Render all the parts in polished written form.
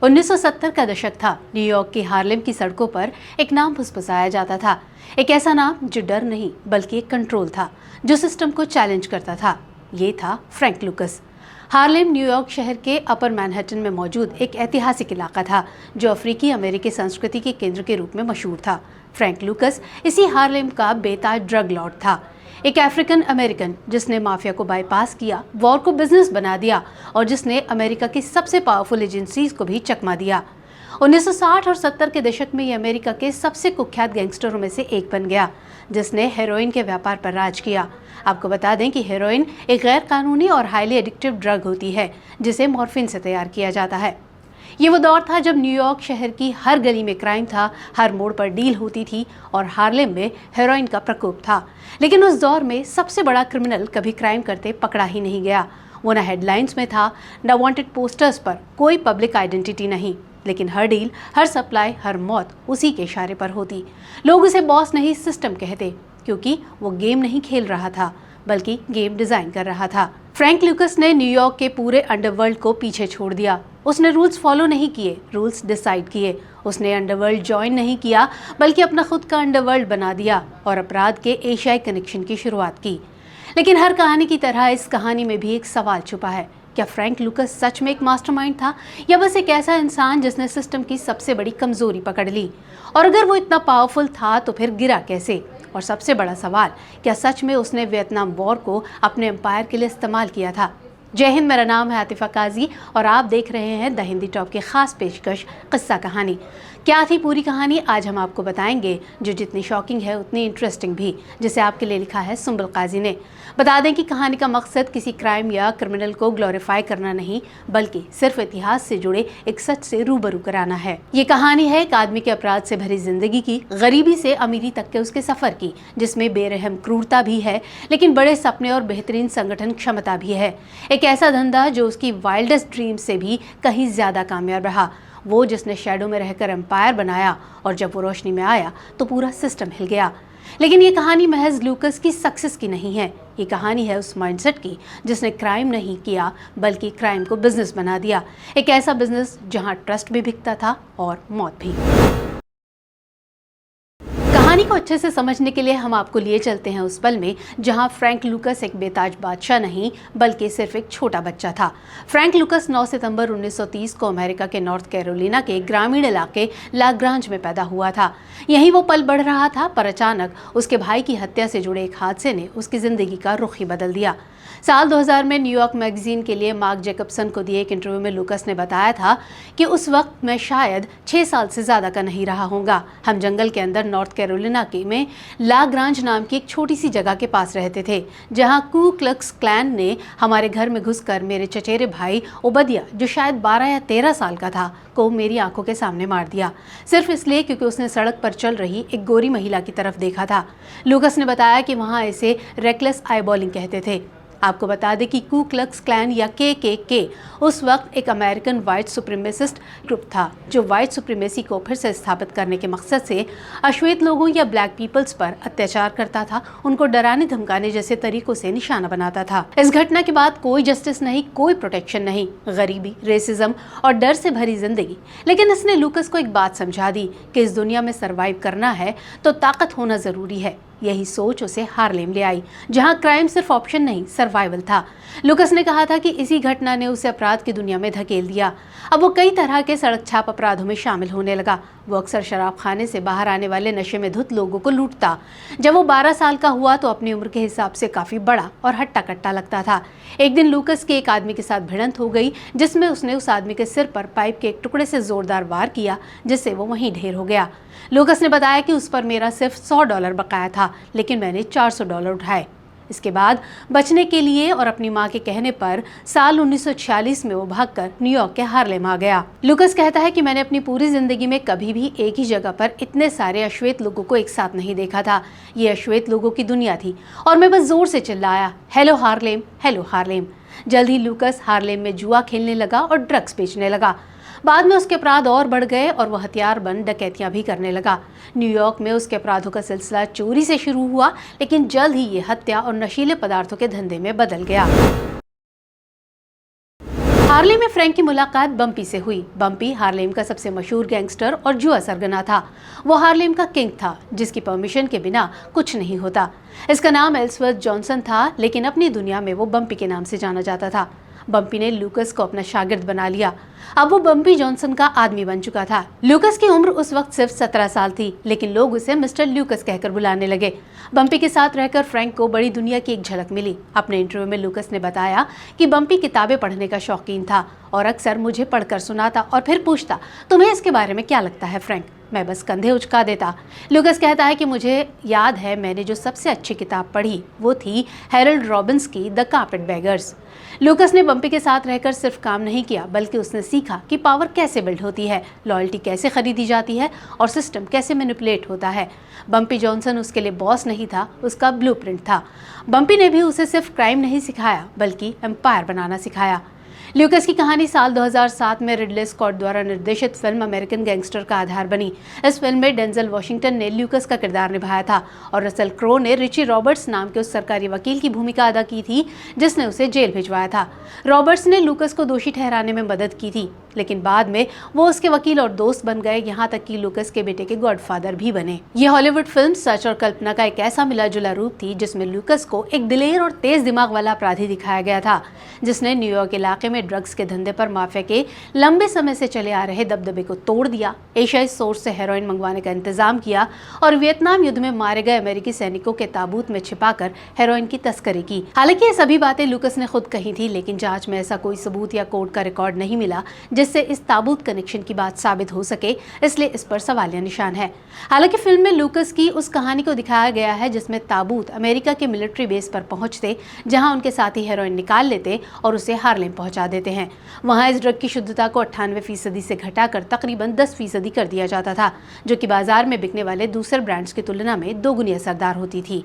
1970 का दशक था। न्यूयॉर्क की हार्लेम की सड़कों पर एक नाम फुसफुसाया जाता था। एक ऐसा नाम जो डर नहीं बल्कि एक कंट्रोल था, जो सिस्टम को चैलेंज करता था। ये था फ्रैंक लुकस। हार्लेम न्यूयॉर्क शहर के अपर मैनहट्टन में मौजूद एक ऐतिहासिक इलाका था, जो अफ्रीकी अमेरिकी संस्कृति के केंद्र के रूप में मशहूर था। फ्रैंक लुकस इसी हार्लेम का बेताज ड्रग लॉर्ड था, एक अफ्रीकन अमेरिकन जिसने माफिया को बाईपास किया, वॉर को बिजनेस बना दिया और जिसने अमेरिका की सबसे पावरफुल एजेंसीज को भी चकमा दिया। 1960 और 70 के दशक में ये अमेरिका के सबसे कुख्यात गैंगस्टरों में से एक बन गया, जिसने हेरोइन के व्यापार पर राज किया। आपको बता दें कि हेरोइन एक गैर कानूनी और हाईली एडिक्टिव ड्रग होती है, जिसे मॉर्फिन से तैयार किया जाता है। ये वो दौर था जब न्यूयॉर्क शहर की हर गली में क्राइम था, हर मोड़ पर डील होती थी और हार्लेम में हेरोइन का प्रकोप था। लेकिन उस दौर में सबसे बड़ा क्रिमिनल कभी क्राइम करते पकड़ा ही नहीं गया। वो न हेडलाइंस में था, न वांटेड पोस्टर्स पर कोई पब्लिक आइडेंटिटी नहीं, लेकिन हर डील, हर सप्लाई, हर मौत उसी के इशारे पर होती। लोग उसे बॉस नहीं सिस्टम कहते, क्योंकि वो गेम नहीं खेल रहा था बल्कि गेम डिजाइन कर रहा था। फ्रैंक लुकस ने न्यूयॉर्क के पूरे अंडरवर्ल्ड को पीछे छोड़ दिया। उसने रूल्स फॉलो नहीं किए, रूल्स डिसाइड किए। उसने अंडरवर्ल्ड ज्वाइन नहीं किया बल्कि अपना खुद का अंडरवर्ल्ड बना दिया और अपराध के एशियाई कनेक्शन की शुरुआत की। लेकिन हर कहानी की तरह इस कहानी में भी एक सवाल छुपा है। क्या फ्रैंक लुकस सच में एक मास्टरमाइंड था या बस एक ऐसा इंसान जिसने सिस्टम की सबसे बड़ी कमजोरी पकड़ ली? और अगर वो इतना पावरफुल था तो फिर गिरा कैसे? और सबसे बड़ा सवाल, क्या सच में उसने वियतनाम वॉर को अपने एम्पायर के लिए इस्तेमाल किया था? जय हिंद, मेरा नाम है आतिफा काजी और आप देख रहे हैं द हिंदी टॉप की खास पेशकश किस्सा कहानी। क्या थी पूरी कहानी, आज हम आपको बताएंगे, जो जितनी शॉकिंग है उतनी इंटरेस्टिंग भी, जिसे आपके लिए लिखा है सुंबल काजी ने। बता दें कि कहानी का मकसद किसी क्राइम या क्रिमिनल को ग्लोरीफाई करना नहीं, बल्कि सिर्फ इतिहास से जुड़े एक सच से रूबरू कराना है। ये कहानी है एक आदमी के अपराध से भरी जिंदगी की, गरीबी से अमीरी तक के उसके सफर की, जिसमें बेरहम क्रूरता भी है लेकिन बड़े सपने और बेहतरीन संगठन क्षमता भी है। एक ऐसा धंधा जो उसकी वाइल्डेस्ट ड्रीम से भी कहीं ज्यादा कामयाब रहा। वो जिसने शैडो में रहकर एम्पायर बनाया और जब वो रोशनी में आया तो पूरा सिस्टम हिल गया। लेकिन ये कहानी महज लुकस की सक्सेस की नहीं है। ये कहानी है उस माइंडसेट की जिसने क्राइम नहीं किया बल्कि क्राइम को बिजनेस बना दिया। एक ऐसा बिजनेस जहां ट्रस्ट भी बिकता था और मौत भी। कहानी को अच्छे से समझने के लिए हम आपको लिए चलते हैं उस पल में जहां फ्रैंक लुकस एक बेताज बादशाह नहीं बल्कि सिर्फ एक छोटा बच्चा था। फ्रैंक लुकस 9 सितंबर 1930 को अमेरिका के नॉर्थ कैरोलिना के ग्रामीण इलाके लाग्रांज में पैदा हुआ था। यहीं वो पल बढ़ रहा था, पर अचानक उसके भाई की हत्या से जुड़े एक हादसे ने उसकी जिंदगी का रुख ही बदल दिया। साल 2000 में न्यूयॉर्क मैगजीन के लिए मार्क जैकबसन को दिए एक इंटरव्यू में लुकस ने बताया था कि उस वक्त मैं शायद 6 साल से ज्यादा का नहीं रहा होगा। हम जंगल के अंदर नॉर्थ कैरोलिना के में लाग्रांज नाम की एक छोटी सी जगह के पास रहते थे, जहां कू क्लक्स क्लैन ने हमारे घर में घुसकर मेरे चचेरे भाई ओबदिया, जो शायद 12 या 13 साल का था, को मेरी आंखों के सामने मार दिया, सिर्फ इसलिए क्योंकि उसने सड़क पर चल रही एक गोरी महिला की तरफ देखा था। लुकस ने बताया कि वहां इसे रेकलेस आईबॉलिंग कहते थे। आपको बता दें कि कू क्लक्स क्लैन या के उस वक्त एक अमेरिकन वाइट सुप्रीमेसिस्ट ग्रुप था, जो वाइट सुप्रीमेसी को फिर से स्थापित करने के मकसद से अश्वेत लोगों या ब्लैक पीपल्स पर अत्याचार करता था, उनको डराने धमकाने जैसे तरीकों से निशाना बनाता था। इस घटना के बाद कोई जस्टिस नहीं, कोई प्रोटेक्शन नहीं, गरीबी, रेसिज्म और डर से भरी जिंदगी। लेकिन इसने लुकस को एक बात समझा दी कि इस दुनिया में सर्वाइव करना है तो ताकत होना जरूरी है। यही सोच उसे हार्लेम ले आई, जहां क्राइम सिर्फ ऑप्शन नहीं, सर्वाइवल था। लुकस ने कहा था कि इसी घटना ने उसे अपराध की दुनिया में धकेल दिया। अब वो कई तरह के सड़क छाप अपराधों में शामिल होने लगा। वो अक्सर शराब खाने से बाहर आने वाले नशे में धुत लोगों को लूटता। जब वो 12 साल का हुआ तो अपनी उम्र के हिसाब से काफी बड़ा और हट्टा कट्टा लगता था। एक दिन लुकस के एक आदमी के साथ भिड़ंत हो गई, जिसमें उसने उस आदमी के सिर पर पाइप के एक टुकड़े से जोरदार वार किया, जिससे वो वहीं ढेर हो गया। लुकस ने बताया कि उस पर मेरा सिर्फ $100 बकाया था, लेकिन मैंने $400 उठाए। इसके बाद बचने के लिए और अपनी मां के कहने पर साल 1946 में वो भागकर न्यूयॉर्क के हार्लेम आ गया। लुकस कहता है कि मैंने अपनी पूरी जिंदगी में कभी भी एक ही जगह पर इतने सारे अश्वेत लोगों को एक साथ नहीं देखा था। ये अश्वेत लोगों की दुनिया थी और मैं बस जोर से चिल्लाया, हेलो हार्लेम, हेलो हार्लेम। जल्द ही लुकस हार्लेम में जुआ खेलने लगा और ड्रग्स बेचने लगा। बाद में उसके अपराध और बढ़ गए और वह हथियारबंद डकैतियां भी करने लगा। न्यूयॉर्क में उसके अपराधों का सिलसिला चोरी से शुरू हुआ, लेकिन जल्द ही ये हत्या और नशीले पदार्थों के धंधे में बदल गया। हार्लेम में फ्रैंक की मुलाकात बम्पी से हुई। बम्पी हार्लेम का सबसे मशहूर गैंगस्टर और जुआ सरगना था। वो हार्लेम का किंग था, जिसकी परमिशन के बिना कुछ नहीं होता। इसका नाम एल्सवर्थ जॉनसन था, लेकिन अपनी दुनिया में वो बम्पी के नाम से जाना जाता था। बम्पी ने लूकस को अपना शागिर्द बना लिया। अब वो बम्पी जॉनसन का आदमी बन चुका था। लूकस की उम्र उस वक्त सिर्फ 17 साल थी, लेकिन लोग उसे मिस्टर लूकस कहकर बुलाने लगे। बम्पी के साथ रहकर फ्रैंक को बड़ी दुनिया की एक झलक मिली। अपने इंटरव्यू में लूकस ने बताया कि बम्पी किताबें पढ़ने का शौकीन था और अक्सर मुझे पढ़कर सुनाता और फिर पूछता, तुम्हें इसके बारे में क्या लगता है फ्रैंक? मैं बस कंधे उचका देता। लूकस कहता है कि मुझे याद है मैंने जो सबसे अच्छी किताब पढ़ी वो थी हैरोल्ड रॉबिन्स की द कार्पेट बेगर्स। लूकस ने बम्पी के साथ रहकर सिर्फ काम नहीं किया, बल्कि उसने सीखा कि पावर कैसे बिल्ड होती है, लॉयल्टी कैसे खरीदी जाती है और सिस्टम कैसे मैनिपुलेट होता है। बम्पी जॉनसन उसके लिए बॉस नहीं था, उसका ब्लूप्रिंट था। बम्पी ने भी उसे सिर्फ क्राइम नहीं सिखाया, बल्कि एम्पायर बनाना सिखाया। लूकस की कहानी साल 2007 में रिडले स्कॉट द्वारा निर्देशित फिल्म अमेरिकन गैंगस्टर का आधार बनी। इस फिल्म में डेंजल वॉशिंगटन ने लूकस का किरदार निभाया था और रसल क्रो ने रिची रॉबर्ट्स नाम के उस सरकारी वकील की भूमिका अदा की थी जिसने उसे जेल भिजवाया था। रॉबर्ट्स ने लूकस को दोषी ठहराने में मदद की थी, लेकिन बाद में वो उसके वकील और दोस्त बन गए, यहाँ तक कि लूकस के बेटे के गॉडफादर भी बने। ये हॉलीवुड फिल्म सच और कल्पना का एक ऐसा मिला जुला रूप थी जिसमें लूकस को एक दिलेर और तेज दिमाग वाला अपराधी दिखाया गया था, जिसने न्यूयॉर्क इलाके में ड्रग्स के धंधे पर माफिया के लंबे समय से चले आ रहे दबदबे को तोड़ दिया, एशियाई सोर्स से हेरोइन मंगवाने का इंतजाम किया और वियतनाम युद्ध में मारे गए अमेरिकी सैनिकों के ताबूत में छिपाकर हेरोइन की तस्करी की। हालांकि ये सभी बातें लूकस ने खुद कही थी, लेकिन जांच में ऐसा कोई सबूत या कोर्ट का रिकॉर्ड नहीं मिला जिससे इस ताबूत कनेक्शन की बात साबित हो सके, इसलिए इस पर सवालिया निशान है। हालांकि फिल्म में लूकस की उस कहानी को दिखाया गया है जिसमें ताबूत अमेरिका के मिलिट्री बेस पर पहुंचते, जहां उनके साथी हेरोइन निकाल लेते और उसे हार्लेम पहुंचा देते हैं। वहां इस ड्रग की शुद्धता को 98% से घटाकर तकरीबन 10% कर दिया जाता था, जो कि बाजार में बिकने वाले दूसरे ब्रांड्स की तुलना में दोगुनी असरदार होती थी।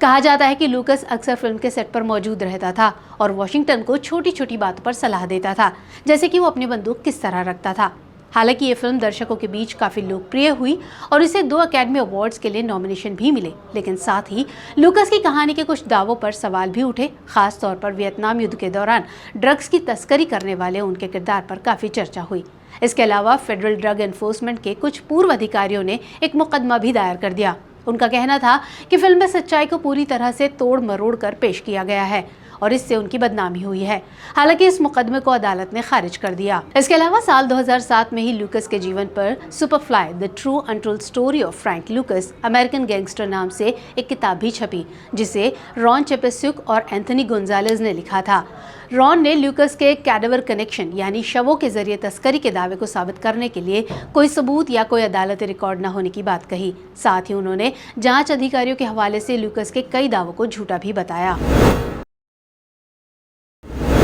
कहा जाता है कि लूकस अक्सर फिल्म के सेट पर मौजूद रहता था और वॉशिंगटन को छोटी छोटी बातों पर सलाह देता था, जैसे कि वो अपनी बंदूक किस तरह रखता था। हालांकि ये फिल्म दर्शकों के बीच काफी लोकप्रिय हुई और इसे 2 अकेडमी अवार्ड्स के लिए नॉमिनेशन भी मिले, लेकिन साथ ही लूकस की कहानी के कुछ दावों पर सवाल भी उठे। खास तौर पर वियतनाम युद्ध के दौरान ड्रग्स की तस्करी करने वाले उनके किरदार पर काफी चर्चा हुई। इसके अलावा फेडरल ड्रग एनफोर्समेंट के कुछ पूर्व अधिकारियों ने एक मुकदमा भी दायर कर दिया। उनका कहना था कि फिल्म में सच्चाई को पूरी तरह से तोड़ मरोड़ कर पेश किया गया है और इससे उनकी बदनामी हुई है। हालांकि इस मुकदमे को अदालत ने खारिज कर दिया। इसके अलावा साल 2007 में ही लूकस के जीवन पर superfly the true untold story of Frank लूकस American gangster नाम से एक किताब भी छपी, जिसे रॉन चेपेस्युक और एंथनी गोंजालेज ने लिखा था। रॉन ने लूकस के कैडेवर कनेक्शन यानी शवों के जरिए तस्करी के दावे को साबित करने के लिए कोई सबूत या कोई अदालती रिकॉर्ड न होने की बात कही। साथ ही उन्होंने जांच अधिकारियों के हवाले से लूकस के कई दावों को झूठा भी बताया।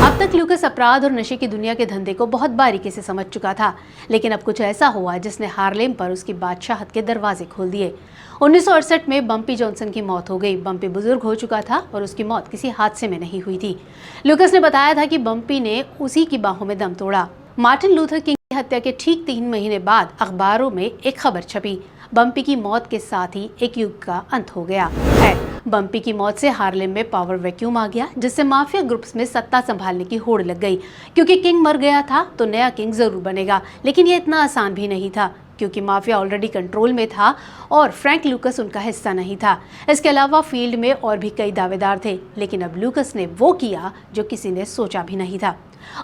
अब तक लूकस अपराध और नशे की दुनिया के धंधे को बहुत बारीकी से समझ चुका था, लेकिन अब कुछ ऐसा हुआ जिसने हार्लेम पर उसकी बादशाहत के दरवाजे खोल दिए। 1968 में बम्पी जॉनसन की मौत हो गई। बम्पी बुजुर्ग हो चुका था और उसकी मौत किसी हादसे में नहीं हुई थी। लूकस ने बताया था कि बम्पी ने उसी की बाहों में दम तोड़ा। मार्टिन लूथर किंग की हत्या के ठीक 3 महीने बाद अखबारों में एक खबर छपी। बम्पी की मौत के साथ ही एक युग का अंत हो गया है। बम्पी की मौत से हार्लेम में पावर वैक्यूम आ गया, जिससे माफिया ग्रुप्स में सत्ता संभालने की होड़ लग गई। क्योंकि किंग मर गया था तो नया किंग जरूर बनेगा, लेकिन ये इतना आसान भी नहीं था, क्योंकि माफिया ऑलरेडी कंट्रोल में था और फ्रैंक लूकस उनका हिस्सा नहीं था। इसके अलावा फील्ड में और भी कई दावेदार थे, लेकिन अब लूकस ने वो किया जो किसी ने सोचा भी नहीं था।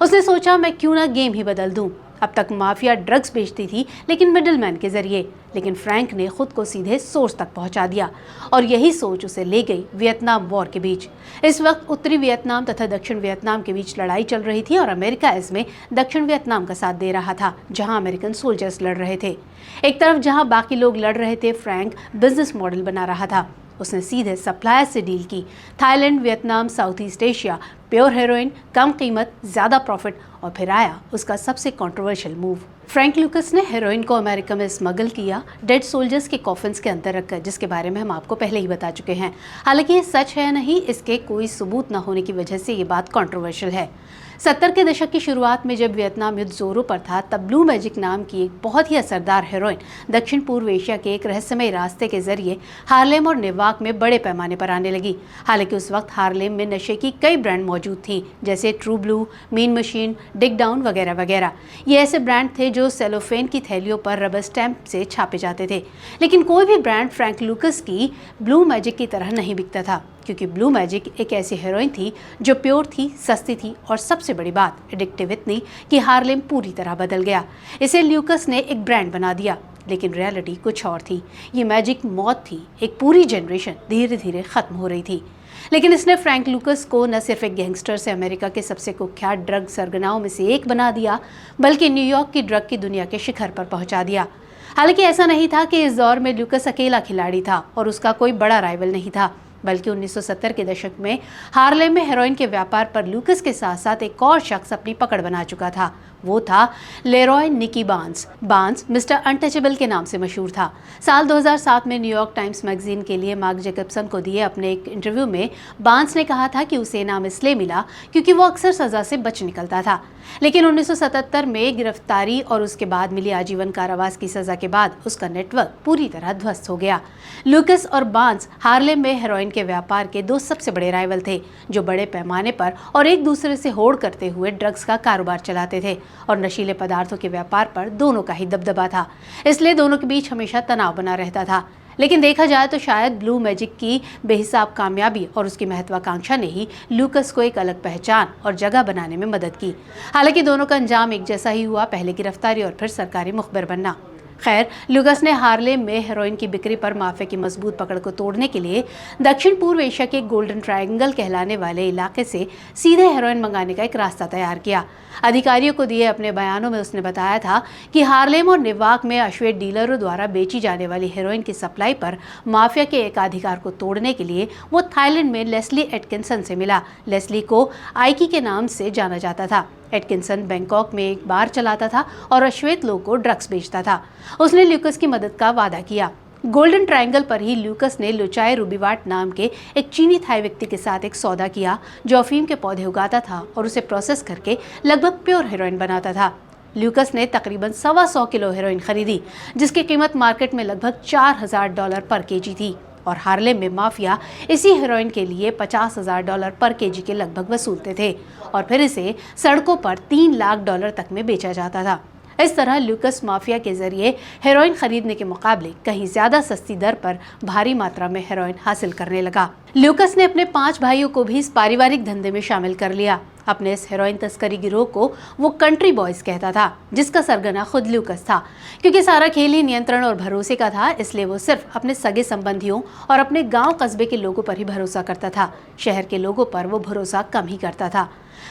उसने सोचा, मैं क्यों ना गेम ही बदल दूं। अब तक माफिया ड्रग्स बेचती थी, लेकिन मिडलमैन के जरिए, लेकिन फ्रैंक ने खुद को सीधे सोर्स तक पहुंचा दिया और यही सोच उसे ले गई वियतनाम वॉर के बीच। इस वक्त उत्तरी वियतनाम तथा दक्षिण वियतनाम के बीच लड़ाई चल रही थी और अमेरिका इसमें दक्षिण वियतनाम का साथ दे रहा था, जहां अमेरिकन सोल्जर्स लड़ रहे थे। एक तरफ जहां बाकी लोग लड़ रहे थे, फ्रैंक बिजनेस मॉडल बना रहा था। उसने सीधे सप्लायर से डील की। Thailand, Vietnam, south east Asia, pure heroin, कम कीमत, ज्यादा प्रॉफिट, और फिर आया उसका सबसे कंट्रोवर्शियल मूव। फ्रैंक लूकस ने हेरोइन को अमेरिका में स्मगल किया, डेड सोल्जर्स के कॉफिन्स के अंदर रखकर, जिसके बारे में हम आपको पहले ही बता चुके हैं। हालांकि ये सच है या नहीं, इसके कोई सबूत न होने की वजह से ये बात कंट्रोवर्शियल है। 70 के दशक की शुरुआत में जब वियतनाम युद्ध जोरों पर था, तब ब्लू मैजिक नाम की एक बहुत ही असरदार हेरोइन दक्षिण पूर्व एशिया के एक रहस्यमय रास्ते के जरिए हार्लेम और नेवाक में बड़े पैमाने पर आने लगी। हालांकि उस वक्त हार्लेम में नशे की कई ब्रांड मौजूद थी, जैसे ट्रू ब्लू, मीन मशीन, डिग डाउन वगैरह वगैरह। ये ऐसे ब्रांड थे जो सेलोफेन की थैलियों पर रबर स्टैंप से छापे जाते थे। लेकिन कोई भी ब्रांड फ्रैंक लूकस की ब्लू मैजिक की तरह नहीं बिकता था, क्योंकि ब्लू मैजिक एक ऐसी हेरोइन थी जो प्योर थी, सस्ती थी और सबसे बड़ी बात एडिक्टिव इतनी कि हार्लेम पूरी तरह बदल गया। इसे ल्यूकस ने एक ब्रांड बना दिया, लेकिन रियलिटी कुछ और थी। ये मैजिक मौत थी। एक पूरी जनरेशन धीरे धीरे खत्म हो रही थी। लेकिन इसने फ्रैंक लूकस को न सिर्फ एक गैंगस्टर से अमेरिका के सबसे कुख्यात ड्रग सरगनाओं में से एक बना दिया, बल्कि न्यूयॉर्क की ड्रग की दुनिया के शिखर पर पहुंचा दिया। हालांकि ऐसा नहीं था कि इस दौर में लूकस अकेला खिलाड़ी था और उसका कोई बड़ा राइवल नहीं था, बल्कि 1970 के दशक में हार्लेम में हेरोइन के व्यापार पर लूकस के साथ साथ एक और शख्स अपनी पकड़ बना चुका था। वो था लेरॉय निकी बार्न्स। बार्न्स मिस्टर अनटचेबल के नाम से मशहूर था। साल 2007 में न्यूयॉर्क टाइम्स मैगजीन के लिए मार्क जैकबसन को दिए अपने एक इंटरव्यू में बार्न्स ने कहा था कि उसे नाम इसलिए मिला क्योंकि वो अक्सर सजा से बच निकलता था। लेकिन 1977 में गिरफ्तारी और उसके बाद मिली आजीवन कारावास की सजा के बाद उसका नेटवर्क पूरी तरह ध्वस्त हो गया। लूकस और बार्न्स हार्लेम में हेरोइन के व्यापार के दो सबसे बड़े राइवल थे, जो बड़े पैमाने पर और एक दूसरे से होड़ करते हुए ड्रग्स का कारोबार चलाते थे और नशीले पदार्थों के व्यापार पर दोनों का ही दबदबा था। इसलिए दोनों के बीच हमेशा तनाव बना रहता था। लेकिन देखा जाए तो शायद ब्लू मैजिक की बेहिसाब कामयाबी और उसकी महत्वाकांक्षा ने ही लूकस को एक अलग पहचान और जगह बनाने में मदद की। हालांकि दोनों का अंजाम एक जैसा ही हुआ, पहले गिरफ्तारी और फिर सरकारी मुखबिर बनना। खैर, लूकस ने हार्लेम में हेरोइन की बिक्री पर माफिया की मजबूत पकड़ को तोड़ने के लिए दक्षिण पूर्व एशिया के गोल्डन ट्रायंगल कहलाने वाले इलाके से सीधे हेरोइन मंगाने का एक रास्ता तैयार किया। अधिकारियों को दिए अपने बयानों में उसने बताया था कि हार्लेम और नेवाक में अश्वेत डीलरों द्वारा बेची जाने वाली हेरोइन की सप्लाई पर माफिया के एकाधिकार को तोड़ने के लिए वो थाईलैंड में लेस्ली एटकिंसन से मिला। लेस्ली को आइकी के नाम से जाना जाता था। एटकिंसन बैंकॉक में एक बार चलाता था और अश्वेत लोगों को ड्रग्स बेचता था। उसने ल्यूकस की मदद का वादा किया। गोल्डन ट्रायंगल पर ही ल्यूकस ने लुचाई रुबिवाट नाम के एक चीनी थाई व्यक्ति के साथ एक सौदा किया, जो अफीम के पौधे उगाता था और उसे प्रोसेस करके लगभग प्योर हेरोइन बनाता था। ल्यूकस ने तकरीबन 125 किलो हेरोइन खरीदी, जिसकी कीमत मार्केट में लगभग $4000 पर केजी थी और हार्लेम में माफिया इसी हेरोइन के लिए $50,000 पर केजी के लगभग वसूलते थे और फिर इसे सड़कों पर $3 लाख तक में बेचा जाता था। इस तरह लूकस माफिया के जरिए हेरोइन खरीदने के मुकाबले कहीं ज्यादा सस्ती दर पर भारी मात्रा में हेरोइन हासिल करने लगा। लूकस ने अपने 5 भाइयों को भी इस पारिवारिक धंधे में शामिल कर लिया। अपने इस हेरोइन तस्करी गिरोह को वो कंट्री बॉयज कहता था, जिसका सरगना खुद लूकस था। क्योंकि सारा खेल ही नियंत्रण और भरोसे का था, इसलिए वो सिर्फ अपने सगे संबंधियों और अपने गांव कस्बे के लोगों पर ही भरोसा करता था। शहर के लोगों पर वो भरोसा कम ही करता था।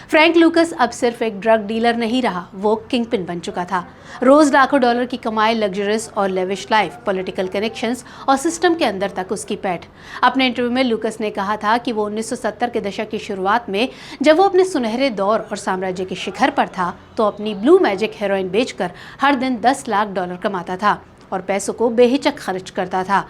फ्रैंक लूकस अब सिर्फ एक ड्रग डीलर नहीं रहा, वो किंगपिन बन चुका था। रोज लाखों डॉलर की कमाई, लग्जरियस और लेविश लाइफ, पॉलिटिकल कनेक्शंस और सिस्टम के अंदर तक उसकी पैठ। अपने इंटरव्यू में लूकस ने कहा था कि वो 1970 के दशक की शुरुआत में, जब वो अपने सुनहरे दौर और साम्राज्य के शिखर पर था, तो अपनी ब्लू मैजिक हेरोइन बेचकर हर दिन $10 लाख कमाता था और पैसों को बेहिचक खर्च करता था।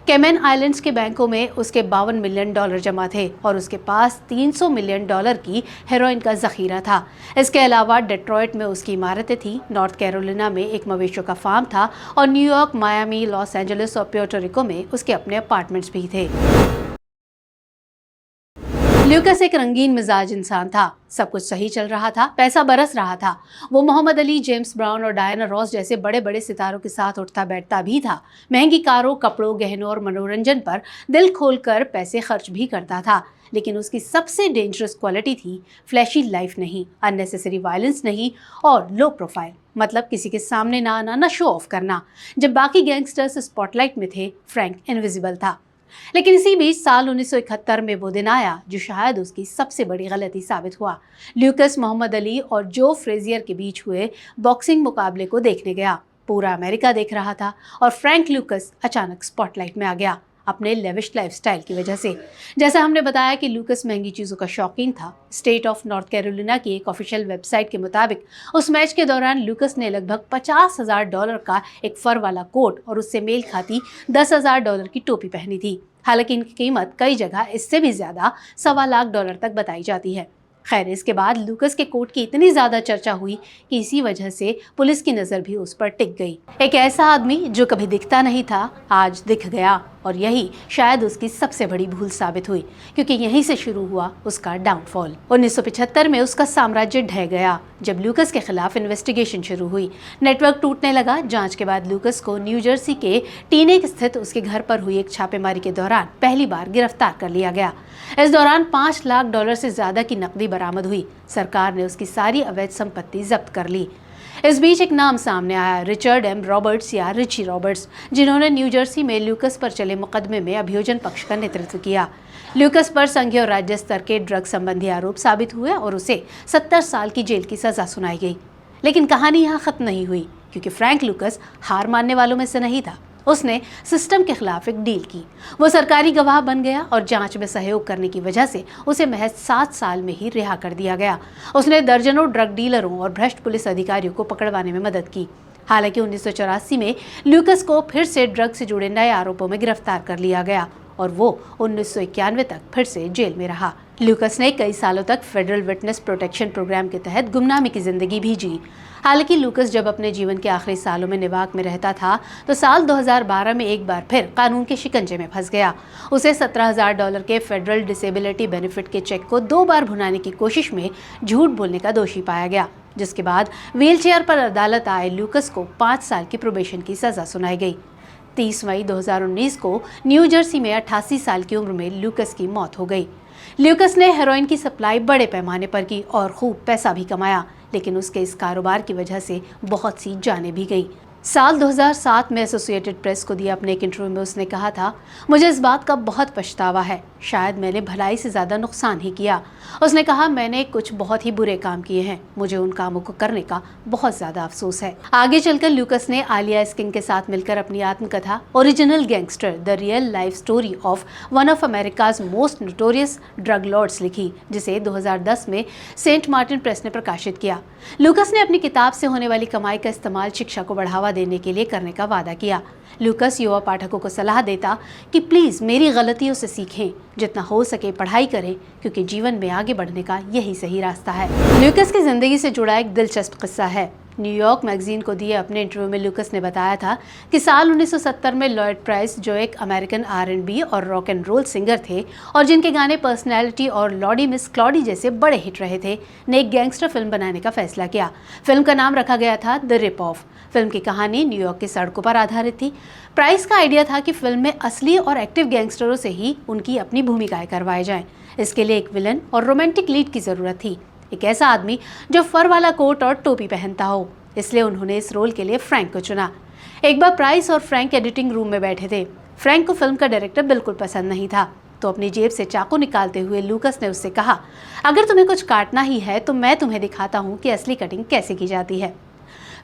कैमन आइलैंड्स के बैंकों में उसके $52 मिलियन जमा थे और उसके पास $300 मिलियन की हेरोइन का जखीरा था। इसके अलावा डेट्रॉइट में उसकी इमारतें थीं, नॉर्थ कैरोलिना में एक मवेशियों का फार्म था और न्यूयॉर्क, मायामी, लॉस एंजलिस और प्यूर्टो रिको में उसके अपने अपार्टमेंट्स भी थे। ल्यूकस एक रंगीन मिजाज इंसान था। सब कुछ सही चल रहा था, पैसा बरस रहा था। वो मोहम्मद अली, जेम्स ब्राउन और डायना रॉस जैसे बड़े बड़े सितारों के साथ उठता बैठता भी था। महंगी कारों, कपड़ों, गहनों और मनोरंजन पर दिल खोलकर पैसे खर्च भी करता था। लेकिन उसकी सबसे डेंजरस क्वालिटी थी फ्लैशी लाइफ नहीं, अननेसेसरी वायलेंस नहीं और लो प्रोफाइल, मतलब किसी के सामने ना आना, ना शो ऑफ करना। जब बाकी गैंगस्टर्स स्पॉटलाइट में थे, फ्रैंक इनविजिबल था। लेकिन इसी बीच साल 1971 में वो दिन आया जो शायद उसकी सबसे बड़ी गलती साबित हुआ। ल्यूकस मोहम्मद अली और जो फ्रेजियर के बीच हुए बॉक्सिंग मुकाबले को देखने गया। पूरा अमेरिका देख रहा था और फ्रैंक लूकस अचानक स्पॉटलाइट में आ गया, अपने लेविश लाइफस्टाइल की वजह से। जैसा हमने बताया कि लूकस महंगी चीज़ों का शौकीन था। स्टेट ऑफ नॉर्थ कैरोलिना की एक ऑफिशियल वेबसाइट के मुताबिक उस मैच के दौरान लूकस ने लगभग $50,000 का एक फर वाला कोट और उससे मेल खाती $10,000 की टोपी पहनी थी। हालांकि इनकी कीमत कई जगह इससे भी ज्यादा $1.25 लाख तक बताई जाती है। खैर, इसके बाद लूकस के कोट की इतनी ज्यादा चर्चा हुई कि इसी वजह से पुलिस की नजर भी उस पर टिक गई। एक ऐसा आदमी जो कभी दिखता नहीं था, आज दिख गया, और यही शायद उसकी सबसे बड़ी भूल साबित हुई, क्योंकि यहीं से शुरू हुआ उसका डाउनफॉल। 1975 में उसका साम्राज्य ढह गया जब लूकस के खिलाफ इन्वेस्टिगेशन शुरू हुई। नेटवर्क टूटने लगा। जांच के बाद लूकस को न्यू जर्सी के टीनेक स्थित उसके घर पर हुई एक छापेमारी के दौरान पहली बार गिरफ्तार कर लिया गया। इस दौरान $5 लाख से ज्यादा की नकदी बरामद हुई। सरकार ने उसकी सारी अवैध संपत्ति जब्त कर ली। इस बीच एक नाम सामने आया, रिचर्ड एम रॉबर्ट्स या रिची रॉबर्ट्स, जिन्होंने न्यू जर्सी में लूकस पर चले मुकदमे में अभियोजन पक्ष का नेतृत्व किया। लूकस पर संघीय और राज्य स्तर के ड्रग संबंधी आरोप साबित हुए और उसे 70 साल की जेल की सजा सुनाई गई। लेकिन कहानी यहाँ खत्म नहीं हुई, क्योंकि फ्रैंक लूकस हार मानने वालों में से नहीं था। उसने सिस्टम के खिलाफ एक डील की। वो सरकारी गवाह बन गया और जांच में सहयोग करने की वजह से उसे महज 7 साल में ही रिहा कर दिया गया। उसने दर्जनों ड्रग डीलरों और भ्रष्ट पुलिस अधिकारियों को पकड़वाने में मदद की। हालांकि 1984 में लूकस को फिर से ड्रग से जुड़े नए आरोपों में गिरफ्तार कर लिया गया और वो 1991 तक फिर से जेल में रहा। लूकस ने कई सालों तक फेडरल विटनेस प्रोटेक्शन प्रोग्राम के तहत गुमनामी की जिंदगी भी जी। हालांकि लूकस जब अपने जीवन के आखिरी सालों में नेवाक में रहता था तो साल 2012 में एक बार फिर कानून के शिकंजे में फंस गया। उसे $17,000 के फेडरल डिसेबिलिटी बेनिफिट के चेक को 2 बार भुनाने की कोशिश में झूठ बोलने का दोषी पाया गया, जिसके बाद व्हीलचेयर पर अदालत आए लूकस को 5 साल की प्रोबेशन की सजा सुनाई गई। 30 मई 2019 को न्यू जर्सी में 88 साल की उम्र में लूकस की मौत हो गई। लूकस ने हेरोइन की सप्लाई बड़े पैमाने पर की और खूब पैसा भी कमाया, लेकिन उसके इस कारोबार की वजह से बहुत सी जानें भी गईं। साल 2007 में एसोसिएटेड प्रेस को दिए अपने एक इंटरव्यू में उसने कहा था, मुझे इस बात का बहुत पछतावा है, शायद मैंने भलाई से ज़्यादा नुकसान ही किया। उसने कहा, मैंने कुछ बहुत ही बुरे काम किए हैं, मुझे उन कामों को करने का बहुत ज़्यादा अफसोस है। आगे चलकर लूकस ने आलिया स्किंग के साथ मिलकर अपनी आत्मकथा original gangster the real life story of one of America's most notorious drug lords लिखी, जिसे 2010 में सेंट मार्टिन प्रेस ने प्रकाशित किया। लूकस ने अपनी किताब से होने वाली कमाई का इस्तेमाल शिक्षा को बढ़ावा देने के लिए करने का वादा किया। लूकस युवा पाठकों को सलाह देता कि प्लीज मेरी गलतियों से सीखें, जितना हो सके पढ़ाई करें, क्योंकि जीवन में आगे बढ़ने का यही सही रास्ता है। लूकस की जिंदगी से जुड़ा एक दिलचस्प किस्सा है। न्यूयॉर्क मैगजीन को दिए अपने इंटरव्यू में लूकस ने बताया था कि साल 1970 में लॉयड प्राइस, जो एक अमेरिकन R&B और रॉक एंड रोल सिंगर थे और जिनके गाने पर्सनैलिटी और लॉडी मिस क्लॉडी जैसे बड़े हिट रहे थे, ने एक गैंगस्टर फिल्म बनाने का फैसला किया। फिल्म का नाम रखा गया था द रिप ऑफ। फिल्म की कहानी न्यूयॉर्क की सड़कों पर आधारित थी। प्राइस का आइडिया था कि फिल्म में असली और एक्टिव गैंगस्टरों से ही उनकी अपनी भूमिकाएं करवाई जाएं। इसके लिए एक विलन और रोमांटिक लीड की जरूरत थी, एक ऐसा आदमी जो फर वाला कोट और टोपी पहनता हो। इसलिए उन्होंने इस रोल के लिए फ्रैंक को चुना। एक बार प्राइस और फ्रैंक एडिटिंग रूम में बैठे थे। फ्रैंक को फिल्म का डायरेक्टर बिल्कुल पसंद नहीं था, तो अपनी जेब से चाकू निकालते हुए लूकस ने उससे कहा, अगर तुम्हें कुछ काटना ही है तो मैं तुम्हें दिखाता हूँ कि असली कटिंग कैसे की जाती है।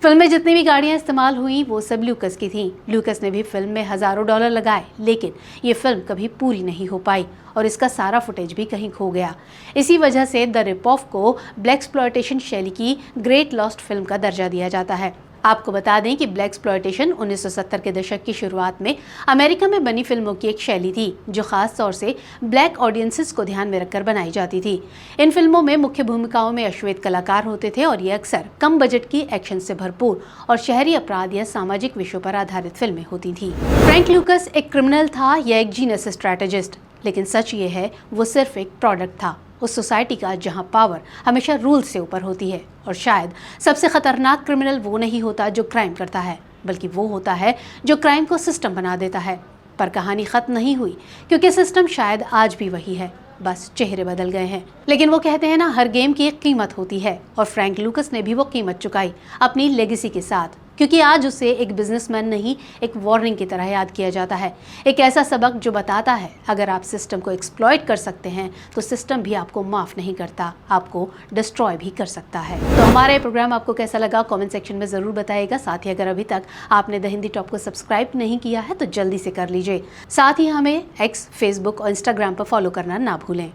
फिल्म में जितनी भी गाड़ियां इस्तेमाल हुई वो सब लूकस की थीं। लूकस ने भी फिल्म में हजारों डॉलर लगाए, लेकिन ये फिल्म कभी पूरी नहीं हो पाई और इसका सारा फुटेज भी कहीं खो गया। इसी वजह से द रिप ऑफ को ब्लैक्सप्लॉयटेशन शैली की ग्रेट लॉस्ट फिल्म का दर्जा दिया जाता है। आपको बता दें कि ब्लैक्सप्लॉयटेशन 1970 के दशक की शुरुआत में अमेरिका में बनी फिल्मों की एक शैली थी, जो खास तौर से ब्लैक ऑडियंसेस को ध्यान में रखकर बनाई जाती थी। इन फिल्मों में मुख्य भूमिकाओं में अश्वेत कलाकार होते थे और ये अक्सर कम बजट की, एक्शन से भरपूर और शहरी अपराध या सामाजिक विषयों पर आधारित फिल्में होती थी। फ्रैंक लूकस एक क्रिमिनल था या एक जीनियस स्ट्रैटेजिस्ट, लेकिन सच ये है वो सिर्फ एक प्रोडक्ट था उस सोसाइटी का जहां पावर हमेशा रूल से ऊपर होती है। और शायद सबसे खतरनाक क्रिमिनल वो नहीं होता जो क्राइम करता है, बल्कि वो होता है जो क्राइम को सिस्टम बना देता है। पर कहानी खत्म नहीं हुई, क्योंकि सिस्टम शायद आज भी वही है, बस चेहरे बदल गए हैं। लेकिन वो कहते हैं ना, हर गेम की एक कीमत होती है, और फ्रैंक लूकस ने भी वो कीमत चुकाई अपनी लेगेसी के साथ, क्योंकि आज उसे एक बिजनेसमैन नहीं, एक वार्निंग की तरह याद किया जाता है। एक ऐसा सबक जो बताता है, अगर आप सिस्टम को एक्सप्लॉइट कर सकते हैं तो सिस्टम भी आपको माफ नहीं करता, आपको डिस्ट्रॉय भी कर सकता है। तो हमारा ये प्रोग्राम आपको कैसा लगा कमेंट सेक्शन में जरूर बताइएगा। साथ ही अगर अभी तक आपने द हिंदी टॉप को सब्सक्राइब नहीं किया है तो जल्दी से कर लीजिए। साथ ही हमें एक्स, फेसबुक और इंस्टाग्राम पर फॉलो करना ना भूलें।